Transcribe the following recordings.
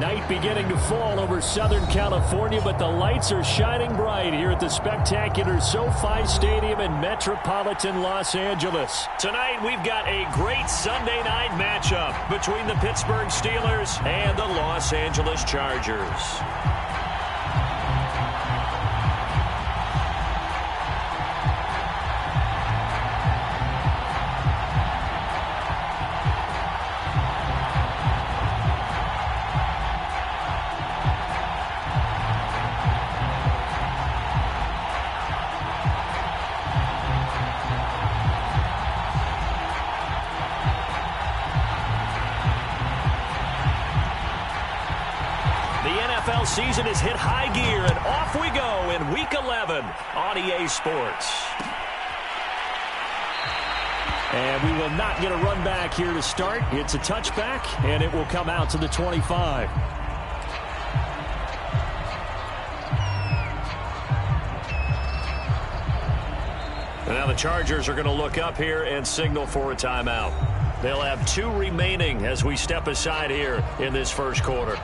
Night beginning to fall over Southern California, but the lights are shining bright here at the spectacular SoFi Stadium in metropolitan Los Angeles. Tonight, we've got a great Sunday night matchup between the Pittsburgh Steelers and the Los Angeles Chargers. Season has hit high gear, and off we go in Week 11 on EA Sports. And we will not get a run back here to start. It's a touchback, and it will come out to the 25. Now the Chargers are going to look up here and signal for a timeout. They'll have 2 remaining as we step aside here in this first quarter.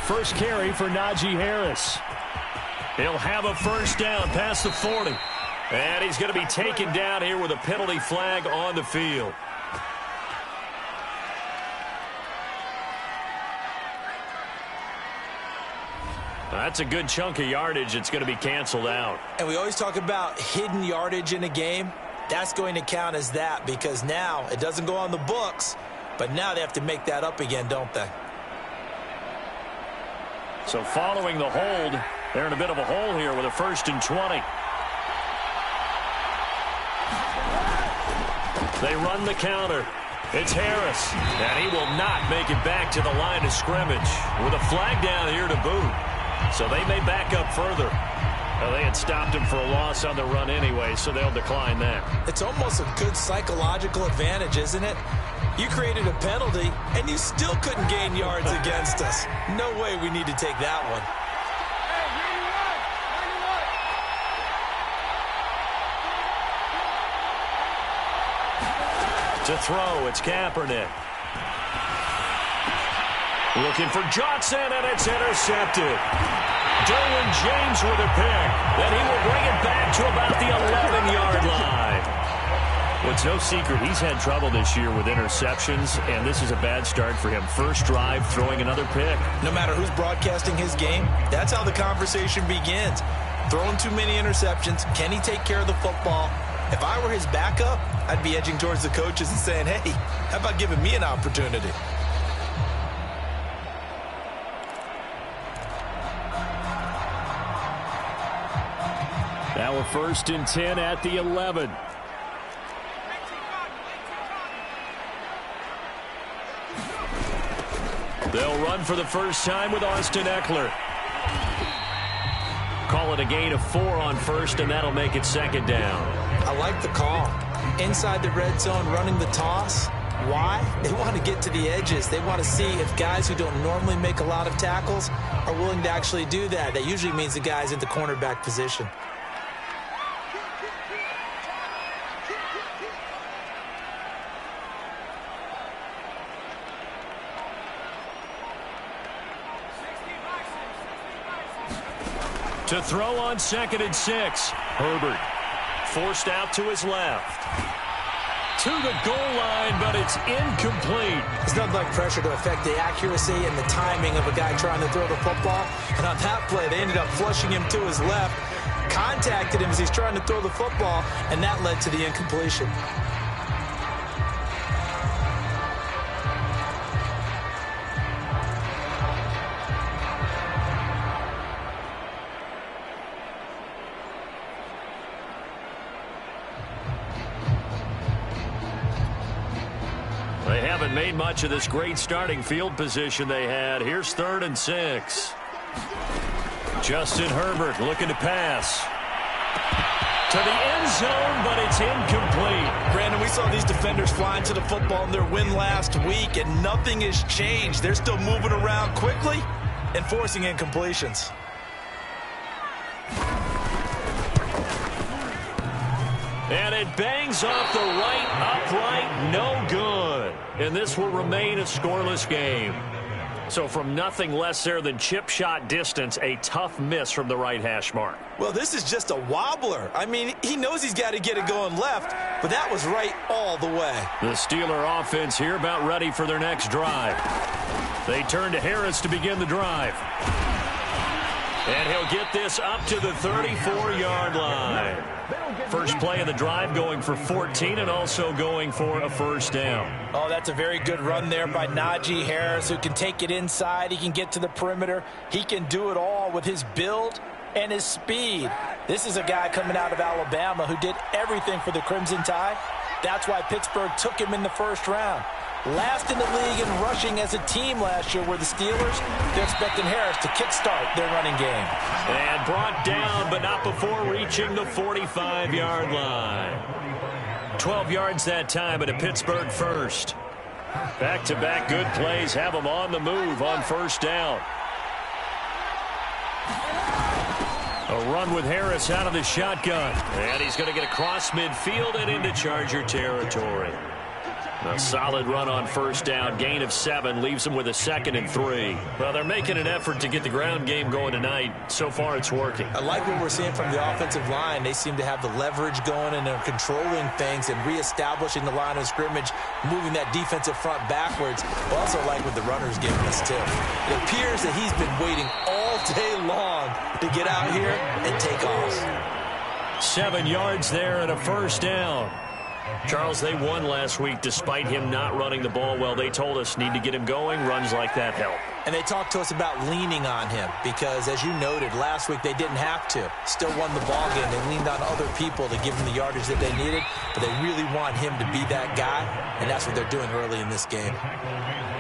First carry for Najee Harris. He'll have a first down past the 40. And he's going to be taken down here with a penalty flag on the field. That's a good chunk of yardage. It's going to be canceled out. And we always talk about hidden yardage in a game. That's going to count as that because now it doesn't go on the books, but now they have to make that up again, don't they? So following the hold, they're in a bit of a hole here with a 1st and 20. They run the counter. It's Harris, and he will not make it back to the line of scrimmage with a flag down here to boot. So they may back up further. Well, they had stopped him for a loss on the run anyway, so they'll decline that. It's almost a good psychological advantage, isn't it? You created a penalty, and you still couldn't gain yards against us. No way we need to take that one. To throw, it's Kaepernick. Looking for Johnson, and it's intercepted. Derwin James with a pick. Then he will bring it back to about the 11-yard line. Well, it's no secret he's had trouble this year with interceptions, and this is a bad start for him. First drive, throwing another pick. No matter who's broadcasting his game, that's how the conversation begins. Throwing too many interceptions, can he take care of the football? If I were his backup, I'd be edging towards the coaches and saying, hey, how about giving me an opportunity? Now a 1st and 10 at the 11. They'll run for the first time with Austin Eckler. Call it a gain of 4 on 1st, and that'll make it 2nd down. I like the call. Inside the red zone, running the toss. Why? They want to get to the edges. They want to see if guys who don't normally make a lot of tackles are willing to actually do that. That usually means the guy's in the cornerback position. To throw on 2nd and 6. Herbert forced out to his left. To the goal line, but it's incomplete. It's nothing like pressure to affect the accuracy and the timing of a guy trying to throw the football. And on that play, they ended up flushing him to his left, contacted him as he's trying to throw the football, and that led to the incompletion. They haven't made much of this great starting field position they had. Here's 3rd and 6. Justin Herbert looking to pass. To the end zone, but it's incomplete. Brandon, we saw these defenders flying to the football in their win last week, and nothing has changed. They're still moving around quickly and forcing incompletions. And it bangs off the right upright, no good. And this will remain a scoreless game. So from nothing less there than chip shot distance, a tough miss from the right hash mark. Well, this is just a wobbler. I mean, he knows he's got to get it going left, but that was right all the way. The Steeler offense here about ready for their next drive. They turn to Harris to begin the drive. And he'll get this up to the 34-yard line. First play of the drive going for 14 and also going for a first down. Oh, that's a very good run there by Najee Harris, who can take it inside. He can get to the perimeter. He can do it all with his build and his speed. This is a guy coming out of Alabama who did everything for the Crimson Tide. That's why Pittsburgh took him in the first round. Last in the league in rushing as a team last year were the Steelers. They're expecting Harris to kickstart their running game. And brought down, but not before reaching the 45-yard line. 12 yards that time, and a Pittsburgh first. Back-to-back good plays have them on the move on first down. A run with Harris out of the shotgun. And he's going to get across midfield and into Charger territory. A solid run on first down. Gain of 7 leaves them with a 2nd and 3. Well, they're making an effort to get the ground game going tonight. So far, it's working. I like what we're seeing from the offensive line. They seem to have the leverage going, and they're controlling things and reestablishing the line of scrimmage, moving that defensive front backwards. I also like what the runner's giving us, too. It appears that he's been waiting all day long to get out here and take off. 7 yards there and a first down. Charles, they won last week despite him not running the ball well. They told us need to get him going. Runs like that help. And they talked to us about leaning on him because, as you noted, last week they didn't have to. Still won the ball game. They leaned on other people to give them the yardage that they needed, but they really want him to be that guy, and that's what they're doing early in this game.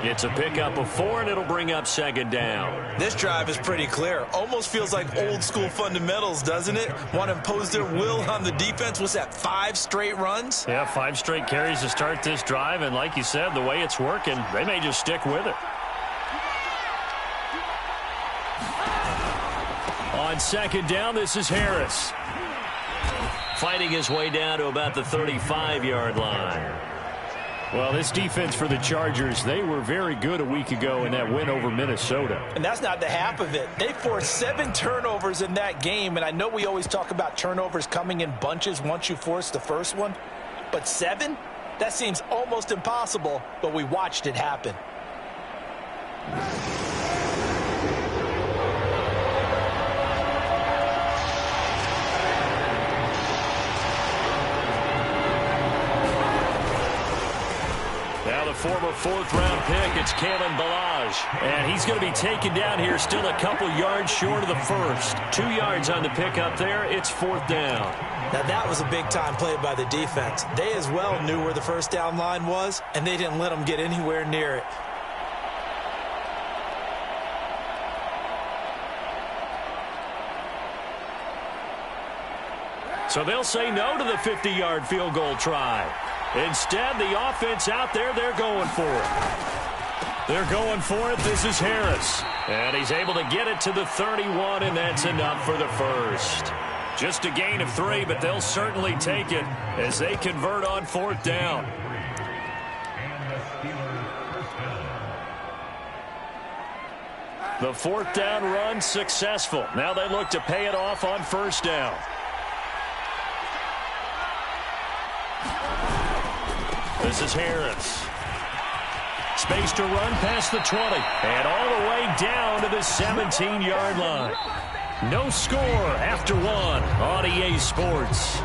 It's a pickup of 4, and it'll bring up 2nd down. This drive is pretty clear. Almost feels like old-school fundamentals, doesn't it? Want to impose their will on the defense. What's that, 5 straight runs? Yeah, 5 straight carries to start this drive, and like you said, the way it's working, they may just stick with it. On 2nd down, this is Harris. Fighting his way down to about the 35-yard line. Well, this defense for the Chargers, they were very good a week ago in that win over Minnesota. And that's not the half of it. They forced 7 turnovers in that game, and I know we always talk about turnovers coming in bunches once you force the first one, but 7? That seems almost impossible, but we watched it happen. Former 4th-round pick, it's Kalen Ballage. And he's going to be taken down here, still a couple yards short of the first. 2 yards on the pickup there. It's 4th down. Now, that was a big-time play by the defense. They as well knew where the first down line was, and they didn't let them get anywhere near it. So they'll say no to the 50-yard field goal try. Instead, the offense out there, they're going for it. They're going for it. This is Harris. And he's able to get it to the 31, and that's enough for the first. Just a gain of 3, but they'll certainly take it as they convert on 4th down. The 4th down run successful. Now they look to pay it off on first down. This is Harris. Space to run past the 20. And all the way down to the 17-yard line. No score after 1 on EA Sports.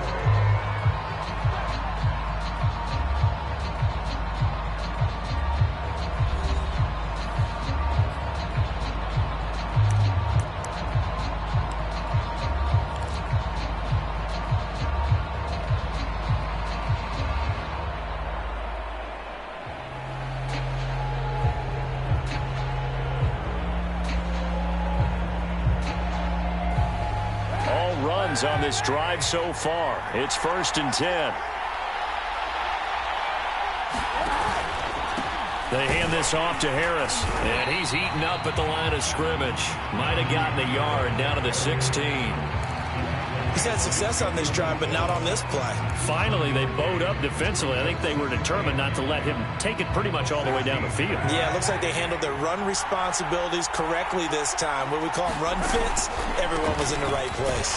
runs on this drive so far. It's 1st and 10. They hand this off to Harris, and he's eaten up at the line of scrimmage. Might have gotten a yard down to the 16. He's had success on this drive, but not on this play. Finally, they bowed up defensively. I think they were determined not to let him take it pretty much all the way down the field. Yeah, it looks like they handled their run responsibilities correctly this time. What we call them run fits, everyone was in the right place.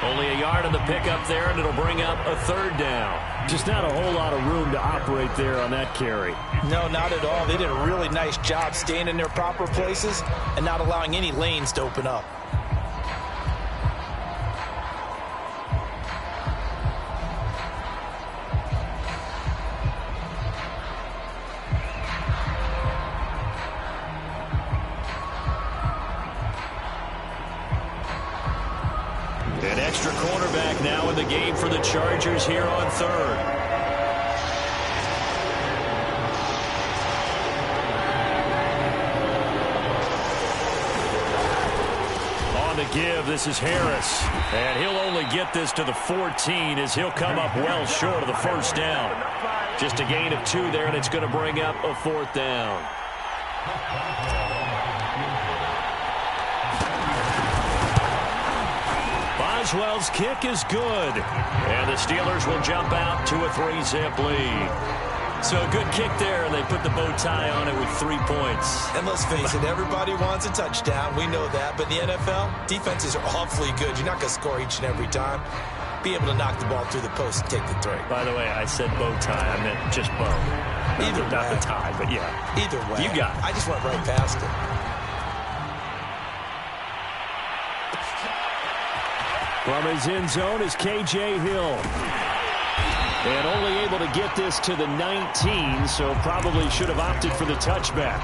Only a yard on the pickup there, and it'll bring up a 3rd down. Just not a whole lot of room to operate there on that carry. No, not at all. They did a really nice job staying in their proper places and not allowing any lanes to open up. An extra cornerback now in the game for the Chargers here on 3rd. On the give, this is Harris. And he'll only get this to the 14 as he'll come up well short of the 1st down. Just a gain of 2 there, and it's going to bring up a 4th down. Boswell's kick is good. And the Steelers will jump out to a 3-zip lead. So a good kick there, and they put the bow tie on it with 3 points. And let's face it, everybody wants a touchdown. We know that. But in the NFL, defenses are awfully good. You're not going to score each and every time. Be able to knock the ball through the post and take the 3. By the way, I said bow tie. I meant just bow. Not the tie, but yeah. Either way. You got it. I just went right past it. From his end zone is K.J. Hill. And only able to get this to the 19, so probably should have opted for the touchback.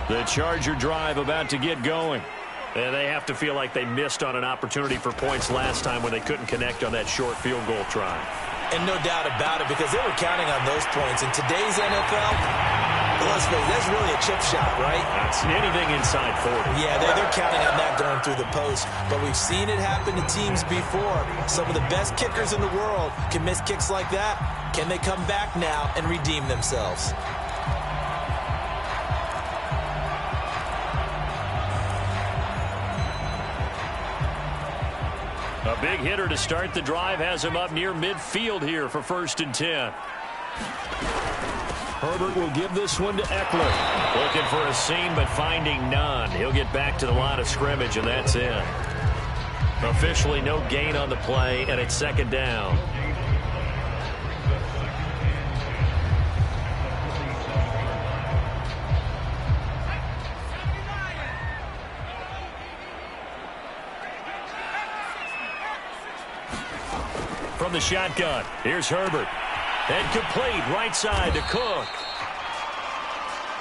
The Charger drive about to get going. And they have to feel like they missed on an opportunity for points last time when they couldn't connect on that short field goal try. And no doubt about it, because they were counting on those points. In today's NFL, let's face it, that's really a chip shot, right? That's anything inside 40. Yeah, they're counting on that going through the post. But we've seen it happen to teams before. Some of the best kickers in the world can miss kicks like that. Can they come back now and redeem themselves? A big hitter to start the drive has him up near midfield here for 1st and 10. Herbert will give this one to Eckler. Looking for a seam, but finding none. He'll get back to the line of scrimmage, and that's it. Officially no gain on the play, and it's 2nd down. From the shotgun, here's Herbert. And complete right side to Cook.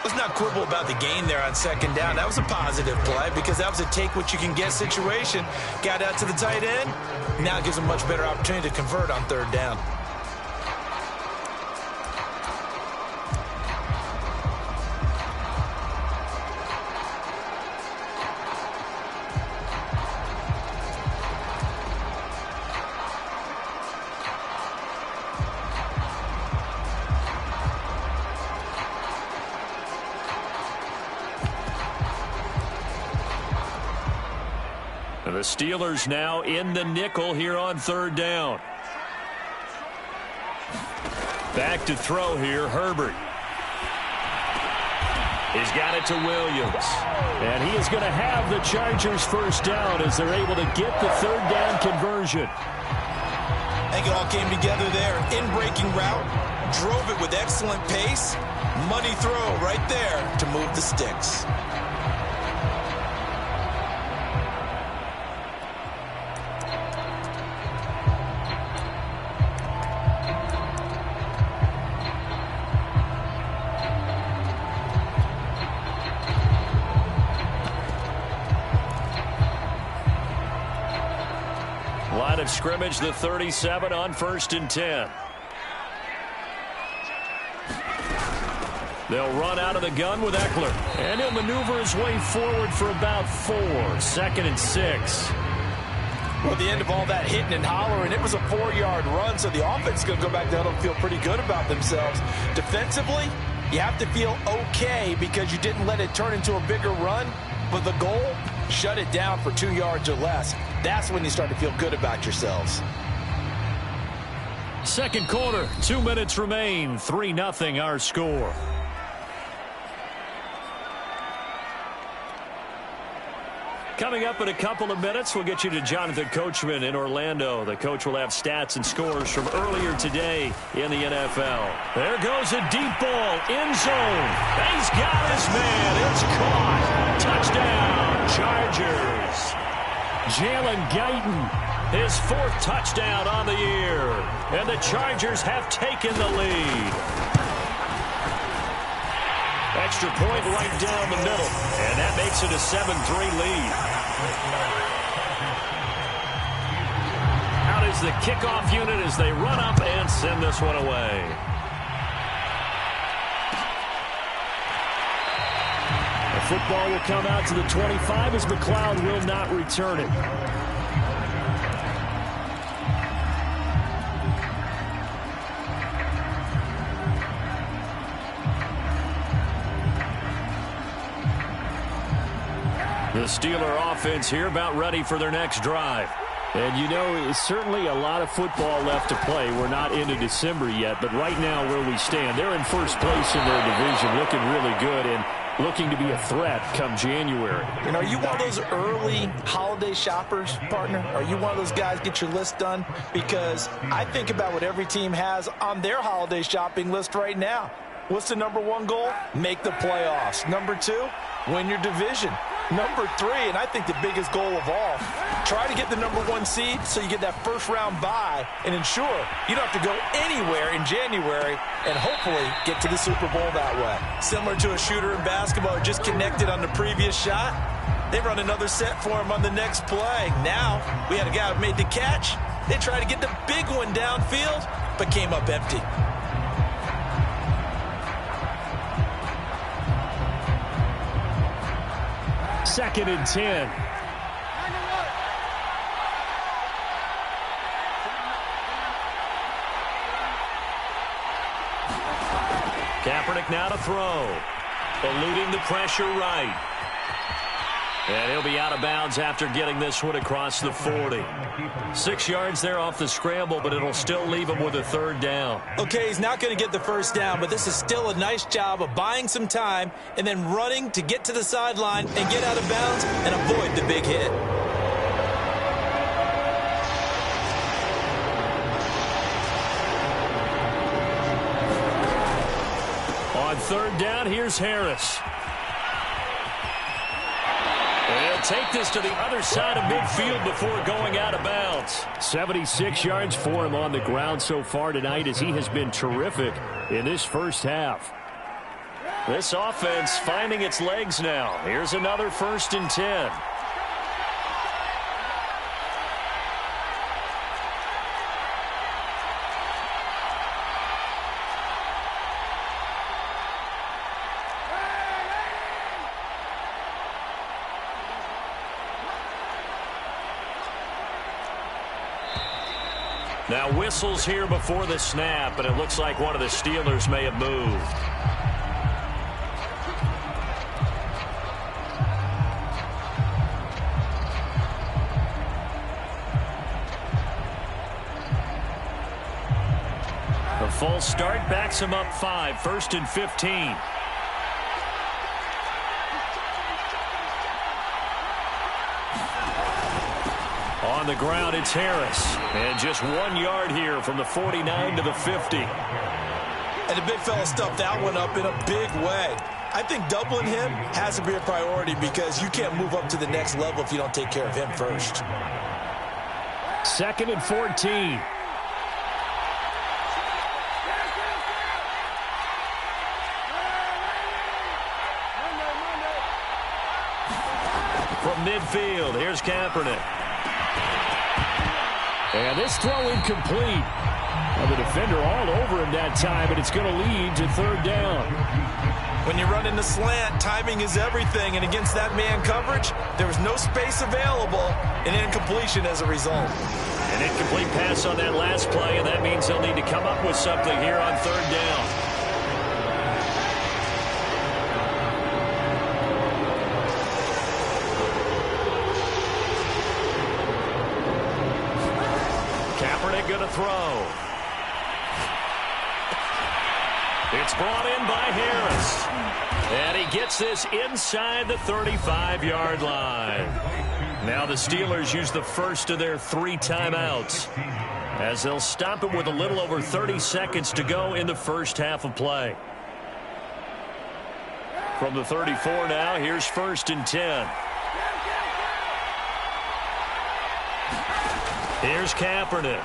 Let's not quibble about the gain there on 2nd down. That was a positive play because that was a take-what-you-can-get situation. Got out to the tight end. Now it gives them a much better opportunity to convert on 3rd down. The Steelers now in the nickel here on 3rd down. Back to throw here, Herbert. He's got it to Williams. And he is going to have the Chargers 1st down as they're able to get the 3rd down conversion. I think it all came together there. In-breaking route, drove it with excellent pace. Money throw right there to move the sticks. scrimmage, the 37 on 1st and 10. They'll run out of the gun with Eckler. And he'll maneuver his way forward for about 4. 2nd and 6. Well, at the end of all that hitting and hollering, it was a 4-yard run, so the offense is going to go back down and feel pretty good about themselves. Defensively, you have to feel okay because you didn't let it turn into a bigger run, but the goal, shut it down for 2 yards or less. That's when you start to feel good about yourselves. Second quarter, 2 minutes remain, 3-0 our score. Coming up in a couple of minutes, we'll get you to Jonathan Coachman in Orlando. The coach will have stats and scores from earlier today in the NFL. There goes a deep ball, end zone. He's got his man. It's caught. Touchdown, Chargers. Jalen Guyton, his 4th touchdown on the year. And the Chargers have taken the lead. Extra point right down the middle. And that makes it a 7-3 lead. Out is the kickoff unit as they run up and send this one away. The football will come out to the 25 as McLeod will not return it. The Steeler offense here about ready for their next drive. And, you know, it's certainly a lot of football left to play. We're not into December yet, but right now where we stand, they're in first place in their division, looking really good and looking to be a threat come January. And are you one of those early holiday shoppers, partner? Are you one of those guys get your list done? Because I think about what every team has on their holiday shopping list right now. What's the number 1 goal? Make the playoffs. Number 2, win your division. Number 3, and I think the biggest goal of all, try to get the number 1 seed so you get that first-round bye and ensure you don't have to go anywhere in January and hopefully get to the Super Bowl that way. Similar to a shooter in basketball who just connected on the previous shot, they run another set for him on the next play. Now, we had a guy who made the catch. They tried to get the big one downfield, but came up empty. Second and 10. Kaepernick now to throw. Eluding the pressure right. And he'll be out of bounds after getting this one across the 40. 6 yards there off the scramble, but it'll still leave him with a 3rd down. Okay, he's not going to get the first down, but this is still a nice job of buying some time and then running to get to the sideline and get out of bounds and avoid the big hit. On 3rd down, here's Harris. He'll take this to the other side of midfield before going out of bounds. 76 yards for him on the ground so far tonight as he has been terrific in this first half. This offense finding its legs now. Here's another 1st and 10. Now whistles here before the snap, and it looks like one of the Steelers may have moved. A false start backs him up 5, 1st and 15. On the ground, it's Harris. And just 1 yard here from the 49 to the 50. And the big fella stuffed that one up in a big way. I think doubling him has to be a priority because you can't move up to the next level if you don't take care of him first. 2nd and 14. From midfield, here's Kaepernick. And this throw incomplete. Well, the defender all over him that time, but it's going to lead to third down. When you run in the slant, timing is everything, and against that man coverage, there was no space available, and incompletion as a result. An incomplete pass on that last play, and that means they'll need to come up with something here on third down. Kaepernick going to throw. It's brought in by Harris. And he gets this inside the 35-yard line. Now the Steelers use the first of their 3 timeouts as they'll stop him with a little over 30 seconds to go in the first half of play. From the 34 now, here's 1st and 10. Here's Kaepernick.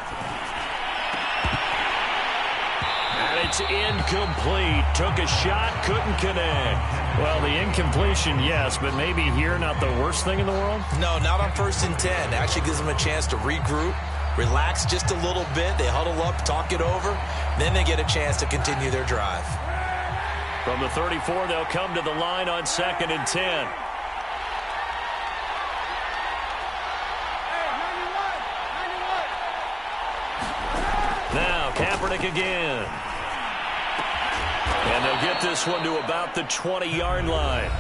And it's incomplete. Took a shot, couldn't connect. Well, the incompletion, yes, but maybe here not the worst thing in the world? No, not on 1st and 10. Actually gives them a chance to regroup, relax just a little bit. They huddle up, talk it over. Then they get a chance to continue their drive. From the 34, they'll come to the line on 2nd and 10. Now, Kaepernick again. And they'll get this one to about the 20-yard line.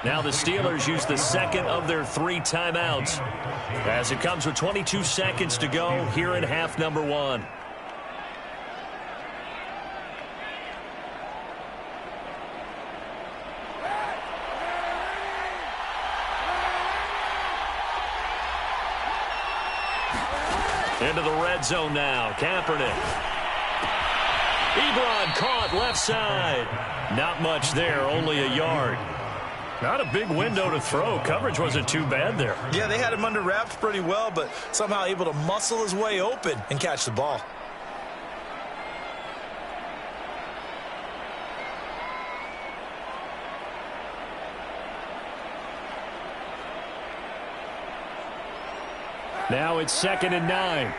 Now the Steelers use the second of their 3 timeouts as it comes with 22 seconds to go here in half number 1. Into the red zone now. Kaepernick. Ebron caught left side. Not much there, only a yard. Not a big window to throw. Coverage wasn't too bad there. Yeah, they had him under wraps pretty well, but somehow able to muscle his way open and catch the ball. Now it's 2nd and 9.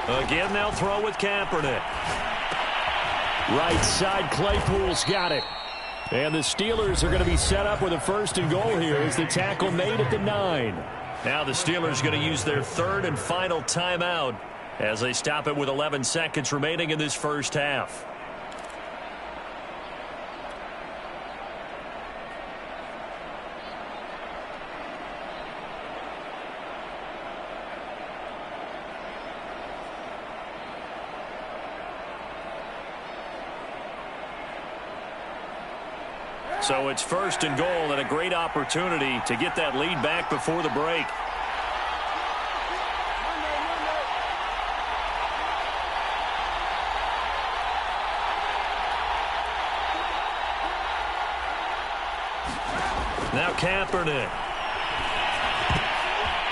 Again, they'll throw with Kaepernick. Right side, Claypool's got it. And the Steelers are going to be set up with a 1st and goal here as the tackle made at the 9. Now the Steelers are going to use their 3rd and final timeout as they stop it with 11 seconds remaining in this first half. So it's 1st and goal and a great opportunity to get that lead back before the break. Now Kaepernick.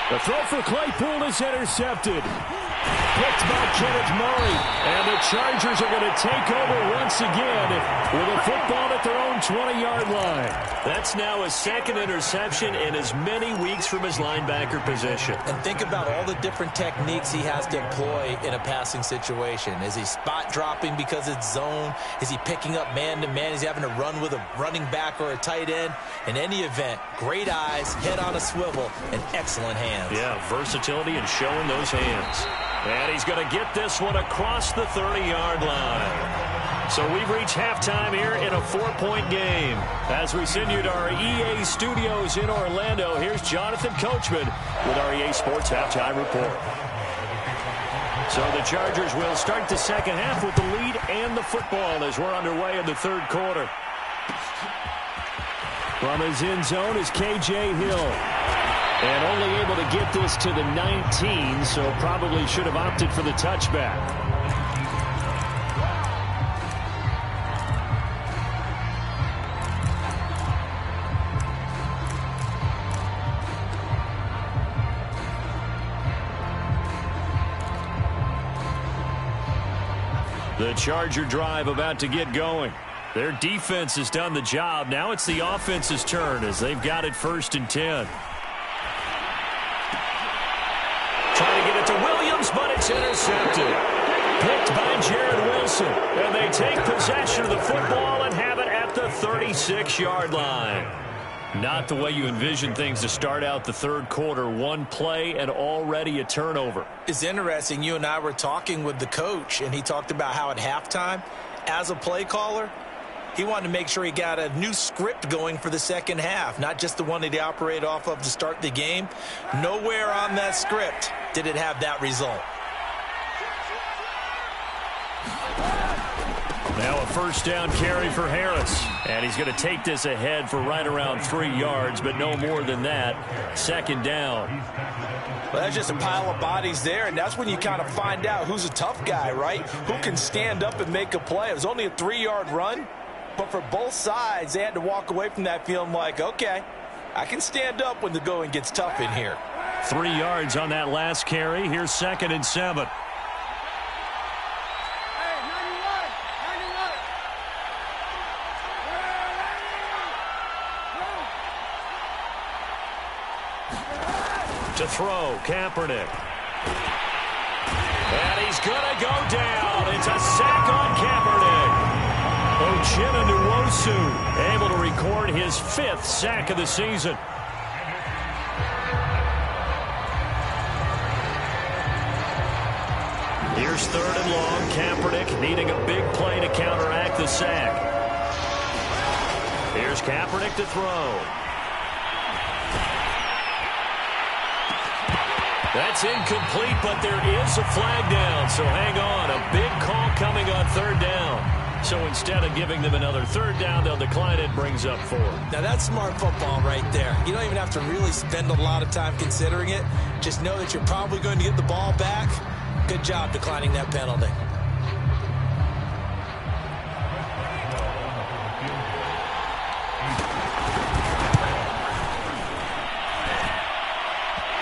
The throw for Claypool is intercepted. Picked by Kenneth Murray. And the Chargers are going to take over once again with a football at their own 20-yard line. That's now his 2nd interception in as many weeks from his linebacker position. And think about all the different techniques he has to employ in a passing situation. Is he spot dropping because it's zone? Is he picking up man-to-man? Is he having to run with a running back or a tight end? In any event, great eyes, head on a swivel, and excellent hands. Yeah, versatility and showing those hands. And he's going to get this one across the 30-yard line. So we've reached halftime here in a 4-point game. As we send you to our EA studios in Orlando, here's Jonathan Coachman with our EA Sports Halftime Report. So the Chargers will start the second half with the lead and the football as we're underway in the 3rd quarter. From his end zone is K.J. Hill. And only able to get this to the 19, so probably should have opted for the touchback. The Charger drive about to get going. Their defense has done the job. Now it's the offense's turn as they've got it 1st and 10. Trying to get it to Williams, but it's intercepted. Picked by Jared Wilson. And they take possession of the football and have it at the 36-yard line. Not the way you envision things to start out the third quarter. One play and already a turnover. It's interesting. You and I were talking with the coach, and he talked about how at halftime, as a play caller, he wanted to make sure he got a new script going for the second half, not just the one that he operated off of to start the game. Nowhere on that script did it have that result. Now a 1st down carry for Harris. And he's going to take this ahead for right around 3 yards, but no more than that. 2nd down. Well, that's just a pile of bodies there, and that's when you kind of find out who's a tough guy, right? Who can stand up and make a play. It was only a 3-yard run, but for both sides, they had to walk away from that feeling like, okay, I can stand up when the going gets tough in here. 3 yards on that last carry. Here's 2nd and 7. To throw, Kaepernick. And he's going to go down. It's a sack on Kaepernick. Uchenna Nwosu able to record his 5th sack of the season. Here's 3rd and long. Kaepernick needing a big play to counteract the sack. Here's Kaepernick to throw. That's incomplete, but there is a flag down, so hang on. A big call coming on 3rd down. So instead of giving them another 3rd down, they'll decline it, brings up 4. Now that's smart football right there. You don't even have to really spend a lot of time considering it. Just know that you're probably going to get the ball back. Good job declining that penalty.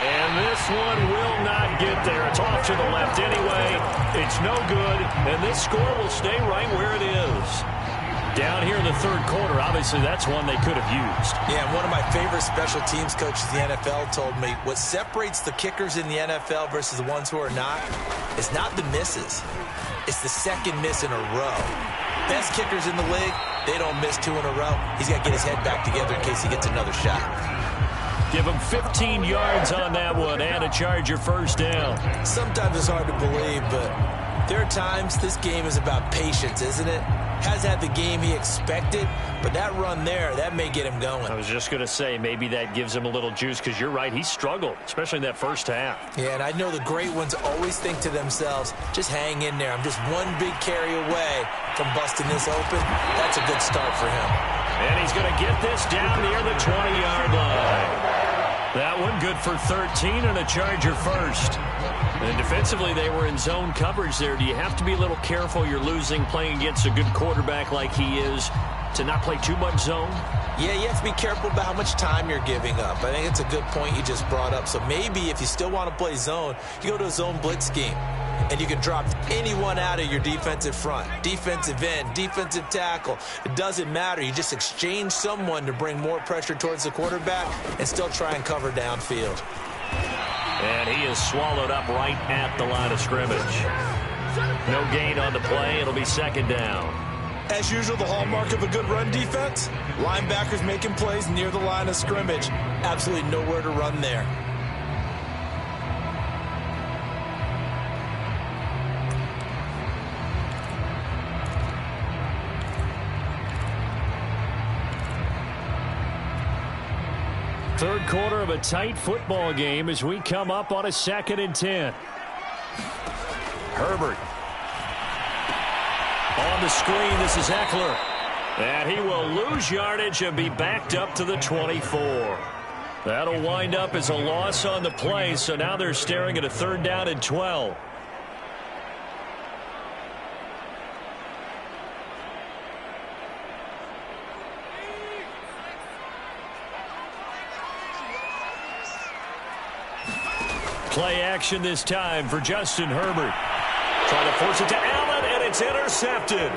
And this one will not get there. It's off to the left anyway. It's no good, and this score will stay right where it is. Down here in the third quarter, obviously that's one they could have used. Yeah, one of my favorite special teams coaches in the NFL told me what separates the kickers in the NFL versus the ones who are not is not the misses. It's the second miss in a row. Best kickers in the league, they don't miss 2 in a row. He's got to get his head back together in case he gets another shot. Give him 15 yards on that one and a Charger 1st down. Sometimes it's hard to believe, but there are times this game is about patience, isn't it? Has had the game he expected, but that run there, that may get him going. I was just going to say, maybe that gives him a little juice, because you're right, he struggled, especially in that first half. Yeah, and I know the great ones always think to themselves, just hang in there. I'm just one big carry away from busting this open. That's a good start for him. And he's going to get this down near the 20-yard line. That one good for 13 and a Charger 1st. And defensively, they were in zone coverage there. Do you have to be a little careful you're losing playing against a good quarterback like he is to not play too much zone? Yeah, you have to be careful about how much time you're giving up. I think it's a good point you just brought up. So maybe if you still want to play zone, you go to a zone blitz scheme. And you can drop anyone out of your defensive front. Defensive end, defensive tackle. It doesn't matter. You just exchange someone to bring more pressure towards the quarterback and still try and cover downfield. And he is swallowed up right at the line of scrimmage. No gain on the play. It'll be 2nd down. As usual, the hallmark of a good run defense, linebackers making plays near the line of scrimmage. Absolutely nowhere to run there. Third quarter of a tight football game as we come up on a 2nd and 10. Herbert. On the screen, this is Eckler. And he will lose yardage and be backed up to the 24. That'll wind up as a loss on the play, so now they're staring at a 3rd down and 12. Play action this time for Justin Herbert. Trying to force it to Allen, and it's it's intercepted.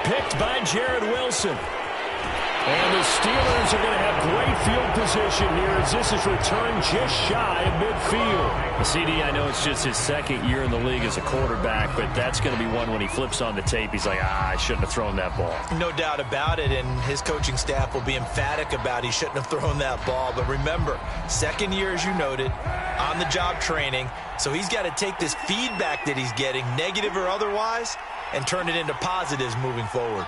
Picked by Jared Wilson. And the Steelers are going to have great field position here as this is returned just shy of midfield. CD, I know it's just his second year in the league as a quarterback, but that's going to be one when he flips on the tape. He's like, I shouldn't have thrown that ball. No doubt about it, and his coaching staff will be emphatic about he shouldn't have thrown that ball. But remember, second year, as you noted, on-the-job training, so he's got to take this feedback that he's getting, negative or otherwise, and turn it into positives moving forward.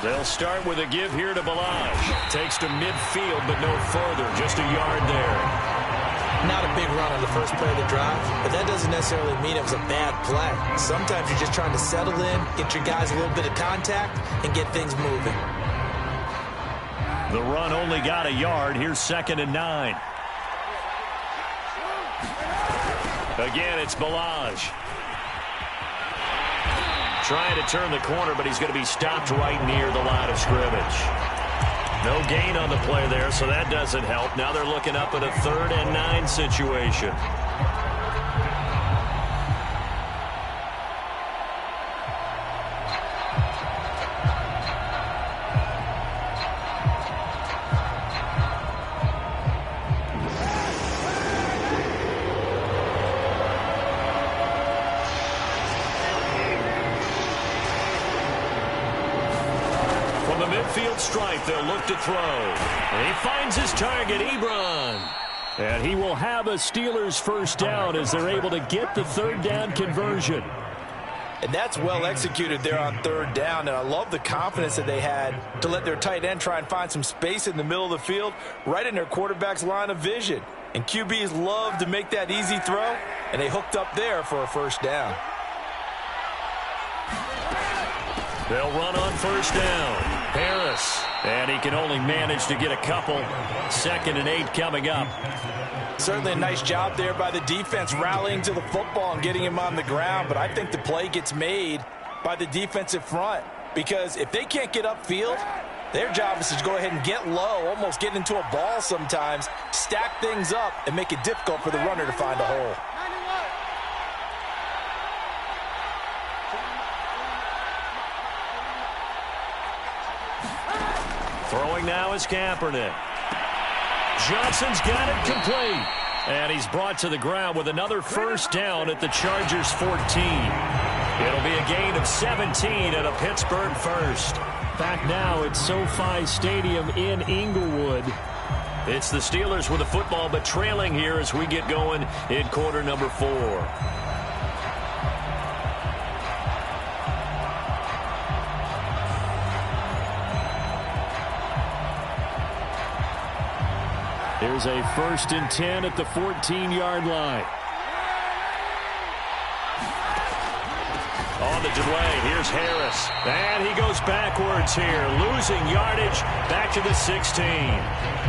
They'll start with a give here to Balaj. Takes to midfield, but no further. Just a yard there. Not a big run on the first play of the drive, but that doesn't necessarily mean it was a bad play. Sometimes you're just trying to settle in, get your guys a little bit of contact, and get things moving. The run only got a yard. Here's 2nd and 9. Again, it's Balaj. Trying to turn the corner, but he's going to be stopped right near the line of scrimmage. No gain on the play there, so that doesn't help. Now they're looking up at a 3rd and 9 situation. Stripe, they'll look to throw. And he finds his target, Ebron. And he will have a Steelers first down as they're able to get the 3rd down conversion. And that's well executed there on 3rd down. And I love the confidence that they had to let their tight end try and find some space in the middle of the field, right in their quarterback's line of vision. And QBs love to make that easy throw, and they hooked up there for a first down. They'll run on 1st down. Harris. And he can only manage to get a couple. 2nd and 8 coming up. Certainly a nice job there by the defense rallying to the football and getting him on the ground. But I think the play gets made by the defensive front. Because if they can't get upfield, their job is to go ahead and get low, almost get into a ball sometimes, stack things up, and make it difficult for the runner to find a hole. Throwing now is Kaepernick. Johnson's got it complete. And he's brought to the ground with another first down at the Chargers' 14. It'll be a gain of 17 and a Pittsburgh first. Back now at SoFi Stadium in Inglewood. It's the Steelers with the football, but trailing here as we get going in quarter number 4. There's a 1st and 10 at the 14-yard line. On the delay, here's Harris. And he goes backwards here, losing yardage back to the 16.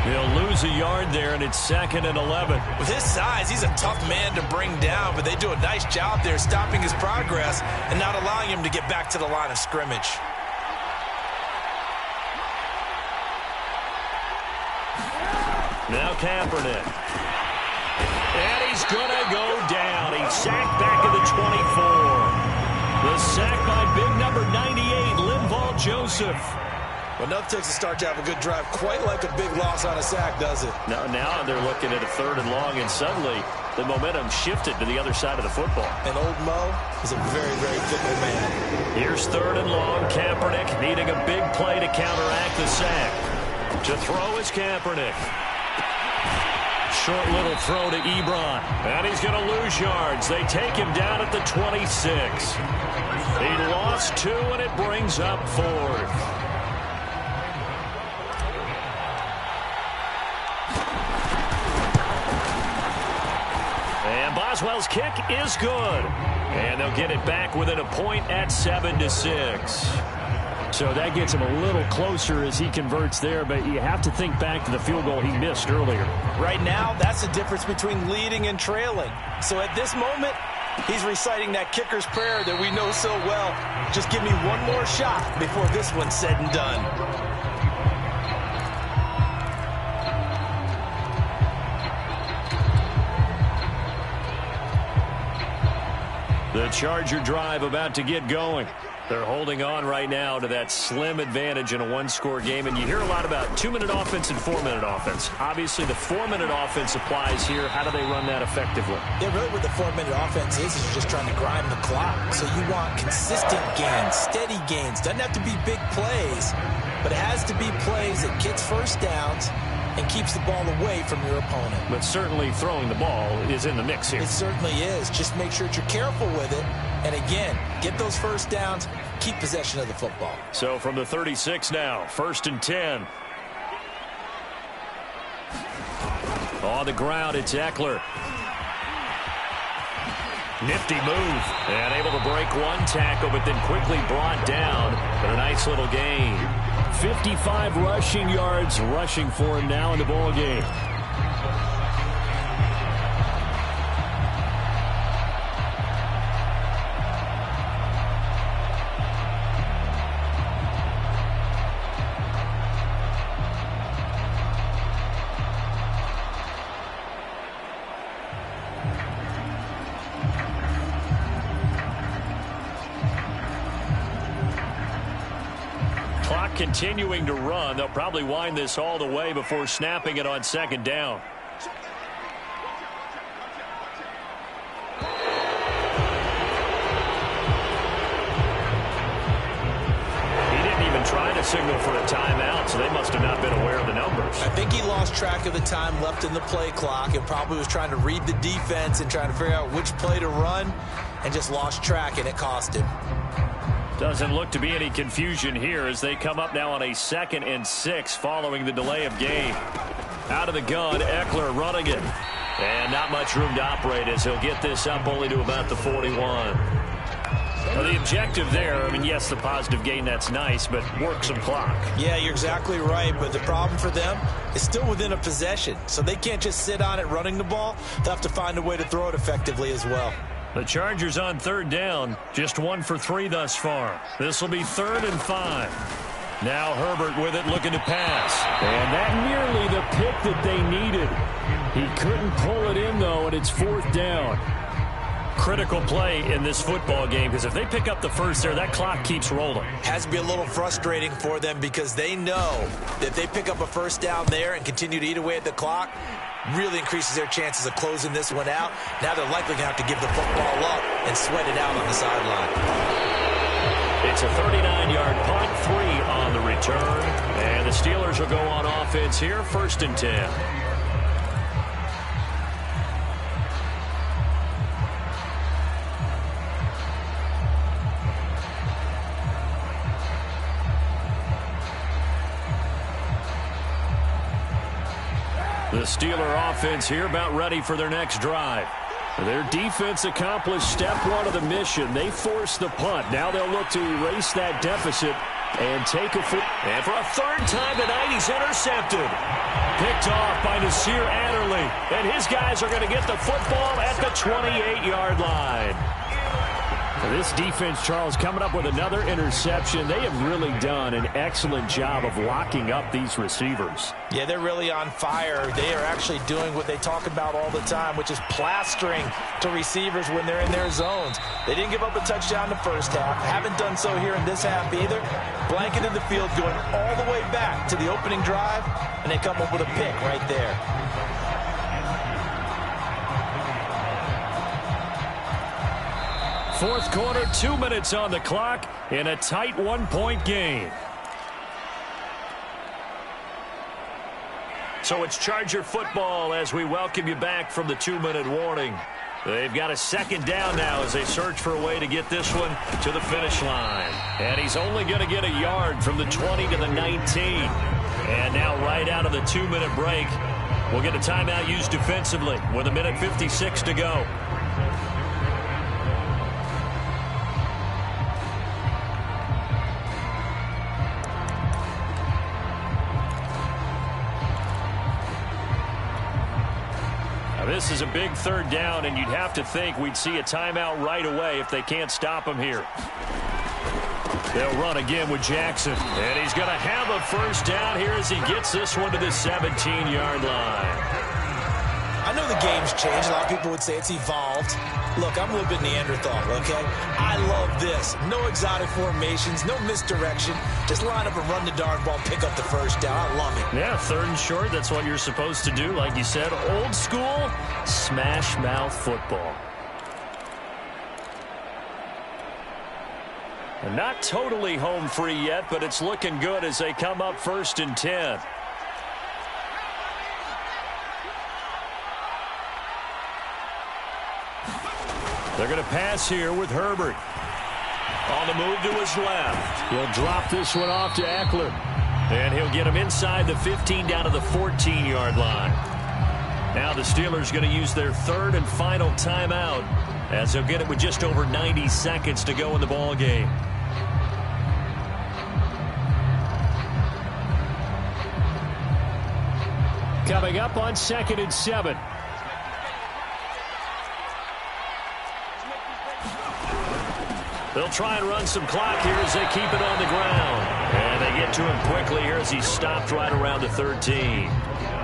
He'll lose a yard there, and it's 2nd and 11. With his size, he's a tough man to bring down, but they do a nice job there stopping his progress and not allowing him to get back to the line of scrimmage. Now Kaepernick. And he's going to go down. He's sacked back at the 24. The sack by big number 98, Linval Joseph. Well, enough takes a start to have a good drive. Quite like a big loss on a sack, does it? Now they're looking at a 3rd and long, and suddenly the momentum shifted to the other side of the football. And old Mo is a very, very fickle man. Here's 3rd and long. Kaepernick needing a big play to counteract the sack. To throw is Kaepernick. Short little throw to Ebron. And he's going to lose yards. They take him down at the 26. He lost 2, and it brings up 4th. And Boswell's kick is good. And they'll get it back within a point at 7-6. So that gets him a little closer as he converts there, but you have to think back to the field goal he missed earlier. Right now, that's the difference between leading and trailing. So at this moment, he's reciting that kicker's prayer that we know so well. Just give me one more shot before this one's said and done. The Charger drive about to get going. They're holding on right now to that slim advantage in a one-score game. And you hear a lot about 2-minute offense and 4-minute offense. Obviously, the 4-minute offense applies here. How do they run that effectively? Yeah, really what the 4-minute offense is you're just trying to grind the clock. So you want consistent gains, steady gains. Doesn't have to be big plays, but it has to be plays that gets first downs and keeps the ball away from your opponent. But certainly throwing the ball is in the mix here. It certainly is. Just make sure that you're careful with it. And again, get those first downs, keep possession of the football. So from the 36 now, 1st and 10. On the ground, it's Eckler. Nifty move. And able to break one tackle, but then quickly brought down. But a nice little gain. 55 rushing yards rushing for him now in the ball game. Continuing to run. They'll probably wind this all the way before snapping it on 2nd down. He didn't even try to signal for a timeout, so they must have not been aware of the numbers. I think he lost track of the time left in the play clock and probably was trying to read the defense and trying to figure out which play to run and just lost track, and it cost him. Doesn't look to be any confusion here as they come up now on a 2nd and 6 following the delay of game. Out of the gun, Eckler running it. And not much room to operate as he'll get this up only to about the 41. Well, the objective there, I mean, yes, the positive gain, that's nice, but work some clock. Yeah, you're exactly right, but the problem for them is still within a possession. So they can't just sit on it running the ball. They'll have to find a way to throw it effectively as well. The Chargers on 3rd down, just 1 for 3 thus far. This will be 3rd and 5. Now Herbert with it, looking to pass. And that nearly the pick that they needed. He couldn't pull it in, though, and it's 4th down. Critical play in this football game, because if they pick up the first there, that clock keeps rolling. Has to be a little frustrating for them because they know that if they pick up a first down there and continue to eat away at the clock, really increases their chances of closing this one out. Now they're likely going to have to give the football up and sweat it out on the sideline. It's a 39-yard punt, 3 on the return. And the Steelers will go on offense here, 1st and 10. The Steeler offense here about ready for their next drive. Their defense accomplished step 1 of the mission. They forced the punt. Now they'll look to erase that deficit and take a foot. And for a 3rd time tonight, he's intercepted. Picked off by Nasir Adderley. And his guys are going to get the football at the 28-yard line. This defense, Charles, coming up with another interception. They have really done an excellent job of locking up these receivers. Yeah, they're really on fire. They are actually doing what they talk about all the time, which is plastering to receivers when they're in their zones. They didn't give up a touchdown in the first half. Haven't done so here in this half either. Blanketed the field, going all the way back to the opening drive, and they come up with a pick right there. Fourth quarter, 2 minutes on the clock in a tight 1-point game. So it's Charger football as we welcome you back from the 2-minute warning. They've got a 2nd down now as they search for a way to get this one to the finish line. And he's only going to get a yard from the 20 to the 19. And now right out of the 2-minute break, we'll get a timeout used defensively with 1:56 to go. This is a big 3rd down, and you'd have to think we'd see a timeout right away if they can't stop him here. They'll run again with Jackson, and he's going to have a 1st down here as he gets this one to the 17-yard line. I know the game's changed. A lot of people would say it's evolved. Look, I'm a little bit Neanderthal, okay? I love this. No exotic formations, no misdirection. Just line up and run the darn ball, pick up the first down. I love it. Yeah, 3rd and short, that's what you're supposed to do. Like you said, old school, smash mouth football. And not totally home free yet, but it's looking good as they come up 1st and 10. They're going to pass here with Herbert. On the move to his left. He'll drop this one off to Eckler. And he'll get him inside the 15 down to the 14-yard line. Now the Steelers going to use their 3rd and final timeout as they'll get it with just over 90 seconds to go in the ball game. Coming up on 2nd and 7. They'll try and run some clock here as they keep it on the ground. And they get to him quickly here as he stopped right around the 13.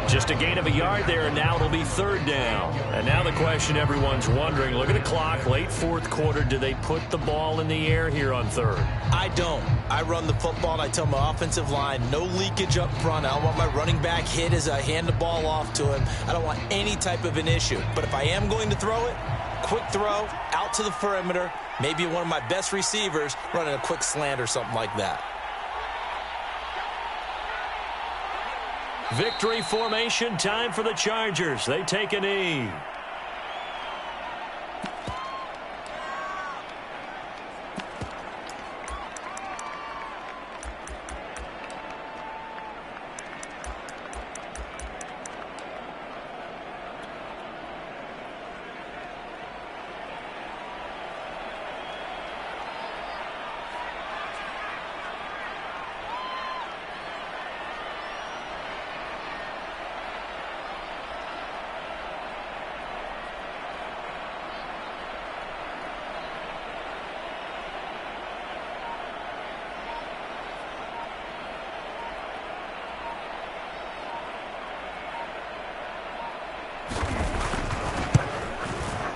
Just a gain of a yard there, and now it'll be 3rd down. And now the question everyone's wondering, look at the clock, late 4th quarter, do they put the ball in the air here on 3rd? I don't. I run the football, and I tell my offensive line, no leakage up front. I don't want my running back hit as I hand the ball off to him. I don't want any type of an issue. But if I am going to throw it, quick throw, out to the perimeter, maybe one of my best receivers running a quick slant or something like that. Victory formation time for the Chargers. They take a knee.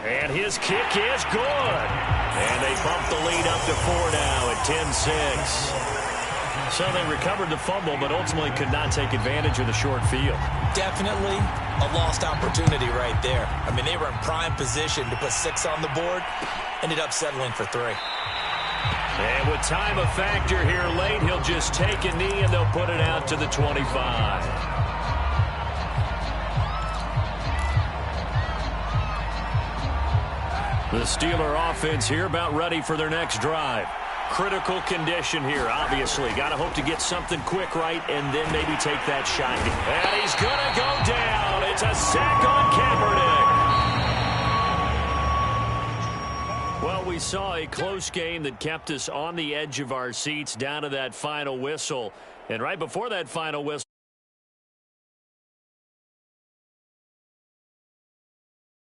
And his kick is good. And they bump the lead up to 4 now at 10-6. So they recovered the fumble, but ultimately could not take advantage of the short field. Definitely a lost opportunity right there. I mean, they were in prime position to put 6 on the board. Ended up settling for 3. And with time a factor here late, he'll just take a knee and they'll put it out to the 25. The Steeler offense here about ready for their next drive. Critical condition here, obviously. Got to hope to get something quick right and then maybe take that shot. And he's going to go down. It's a sack on Kaepernick. Well, we saw a close game that kept us on the edge of our seats down to that final whistle. And right before that final whistle,